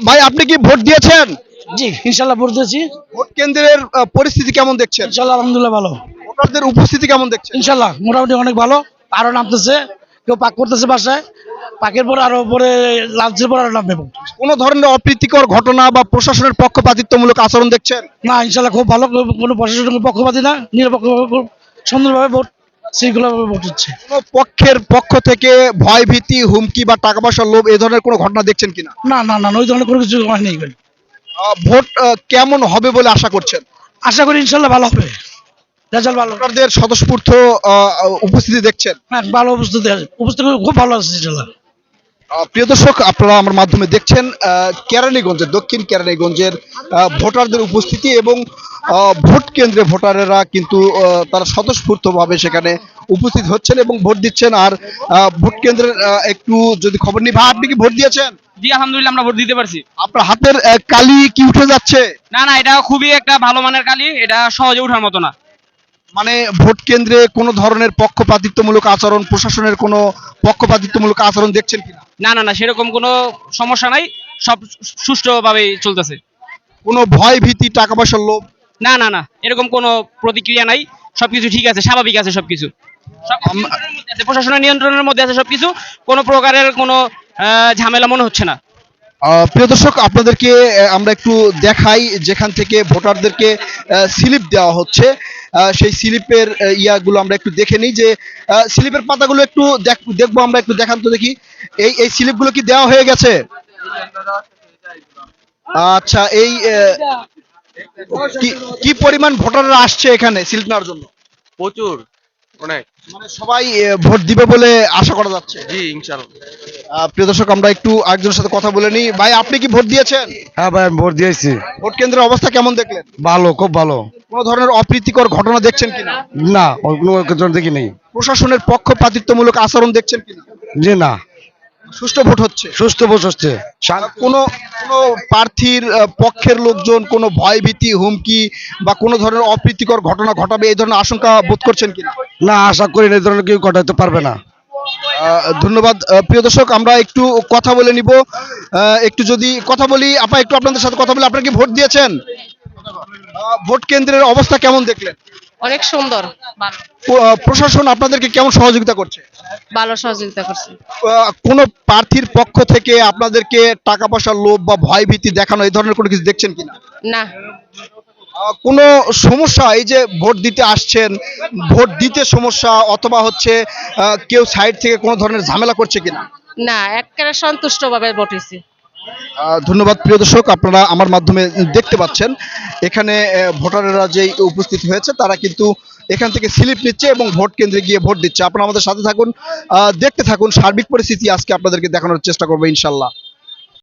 ভাই আপনি কি ভোট দিয়েছেন? জি ইনশাল্লাহ ভোট দিয়েছি। ভোট কেন্দ্রের পরিস্থিতি কেমন দেখছেন? ইনশাল্লাহ আলহামদুলিল্লাহ ভালো। ভোটারদের উপস্থিতি কেমন দেখছেন? ইনশাল্লাহ মোটামুটি অনেক ভালো। আরো নামতেছে, কেউ পাক করতেছে বাসায়, পাকের পর আরো পরে লাঞ্চের পর আরো নামবে। কোনো ধরনের অপ্রীতিকর ঘটনা বা প্রশাসনের পক্ষপাতিত্বমূলক আচরণ দেখছেন? না ইনশাল্লাহ খুব ভালো, কোনো প্রশাসনের পক্ষপাতী না, নিরপেক্ষ সুন্দরভাবে ভোট, শৃঙ্খলাভাবে ভোট হচ্ছে। কোনো পক্ষের পক্ষ থেকে ভয় ভীতি হুমকি বা টাকা পয়সার লোভ এই ধরনের কোনো ঘটনা দেখছেন কিনা? না না না, ওই ধরনের কোনো কিছু হয়নি। ভোট কেমন হবে বলে আশা করছেন? আশা করি ইনশাল্লাহ ভালো হবে, রেজাল্ট ভালো। ভোটারদের স্বতঃস্ফূর্ত উপস্থিতি দেখছেন? হ্যাঁ ভালো উপস্থিতি আছে, উপস্থিতি খুব ভালো আছে ইনশাল্লাহ। প্রিয় দর্শক, আপনারা আমার মাধ্যমে দেখছেন কেরানীগঞ্জের, দক্ষিণ কেরানীগঞ্জের ভোটারদের উপস্থিতি এবং ভোট কেন্দ্রে ভোটারেরা কিন্তু তারা স্বতঃস্ফূর্তভাবে সেখানে উপস্থিত হচ্ছেন এবং ভোট দিচ্ছেন। আর ভোট কেন্দ্রের একটু যদি খবর নিই, ভাই আপনি কি ভোট দিয়েছেন? জি আলহামদুলিল্লাহ আমরা ভোট দিতে পারছি। আপনার হাতের কালি কি উঠে যাচ্ছে? না না, এটা খুবই একটা ভালো মানের কালি, এটা সহজে ওঠার মতো না। মানে ভোট কেন্দ্রে কোনো ধরনের পক্ষপাতিত্বমূলক আচরণ, প্রশাসনের কোনো পক্ষপাতিত্বমূলক আচরণ দেখছেন কিনা? না না না, সেরকম কোনো সমস্যা নাই, সব সুষ্ঠুভাবেই চলতেছে। কোনো ভয় ভীতি টাকা পয়সার লোভ? না না না, এরকম কোনো প্রতিক্রিয়া নাই, সবকিছু ঠিক আছে, স্বাভাবিক আছে সবকিছু। প্রশাসনের নিয়ন্ত্রণের মধ্যে আছে সবকিছু, কোনো প্রকারের কোনো ঝামেলা মনে হচ্ছে না। প্রিয় দর্শক, আপনাদেরকে আমরা একটু দেখাই যেখান থেকে ভোটারদেরকে স্লিপ দেওয়া হচ্ছে। সেই স্লিপের ইয়াগুলো আমরা একটু দেখে নিই যে স্লিপের পাতাগুলো একটু দেখবো আমরা, একটু দেখান তো দেখি। এই স্লিপগুলো কি দেওয়া হয়ে গেছে? আচ্ছা, এই কি কি পরিমাণ ভোটাররা আসছে এখানে স্লিপ নেওয়ার জন্য? প্রচুর, অনেক। মানে সবাই ভোট দিবে বলে আশা করা যাচ্ছে। জি ইনশাআল্লাহ। প্রিয় দর্শক, আমরা একটু আরেকজনের সাথে কথা বলে নিই। ভাই আপনি কি ভোট দিয়েছেন? হ্যাঁ ভাই আমি ভোট দিয়েছি। ভোট কেন্দ্রের অবস্থা কেমন দেখলেন? ভালো, খুব ভালো। কোনো ধরনের অপ্রীতিকর ঘটনা দেখছেন কিনা? না, কোনো কিছু দেখি নেই। প্রশাসনের পক্ষপাতিত্বমূলক আচরণ দেখছেন কিনা? জি না, সুষ্ঠু ভোট হচ্ছে? সুস্থ ভোট হচ্ছে। কোনো কোনো প্রার্থীর পক্ষের লোকজন কোনো ভয়ভীতি হুমকি বা কোনো ধরনের অপ্রীতিকর ঘটনা ঘটাবে এই ধরনের আশঙ্কা বোধ করছেন কিনা? না, আশা করি না এই ধরনের কেউ ঘটাতে পারবে না। ধন্যবাদ। প্রিয় দর্শক, আমরা একটু কথা বলে নিব। একটু যদি কথা বলি, আপা একটু আপনাদের সাথে কথা বলি। আপনারা কি ভোট দিয়েছেন? ভোট কেন্দ্রের অবস্থা কেমন দেখলেন? অনেক সুন্দর, ভালো। প্রশাসন আপনাদেরকে কেমন সহযোগিতা করছে? ভালো সহযোগিতা করছে। কোনো প্রার্থীর পক্ষ থেকে আপনাদেরকে টাকা পয়সার লোভ বা ভয় ভীতি দেখানো এই ধরনের কোনো কিছু দেখছেন কিনা? না কোনো সমস্যা, এই যে ভোট দিতে আসছেন, ভোট দিতে সমস্যা অথবা হচ্ছে কেউ সাইড থেকে কোনো ধরনের ঝামেলা করছে কিনা? না, একেবারে সন্তুষ্ট ভাবে বটেছি। ধন্যবাদ। প্রিয় দর্শক, আপনারা আমার মাধ্যমে দেখতে পাচ্ছেন এখানে ভোটাররা যে উপস্থিত হয়েছে তারা কিন্তু এখান থেকে স্লিপ নিচ্ছে এবং ভোট কেন্দ্রে গিয়ে ভোট দিচ্ছে। আপনারা আমাদের সাথে থাকুন, দেখতে থাকুন। সার্বিক পরিস্থিতি আজকে আপনাদেরকে দেখানোর চেষ্টা করবো ইনশাল্লাহ।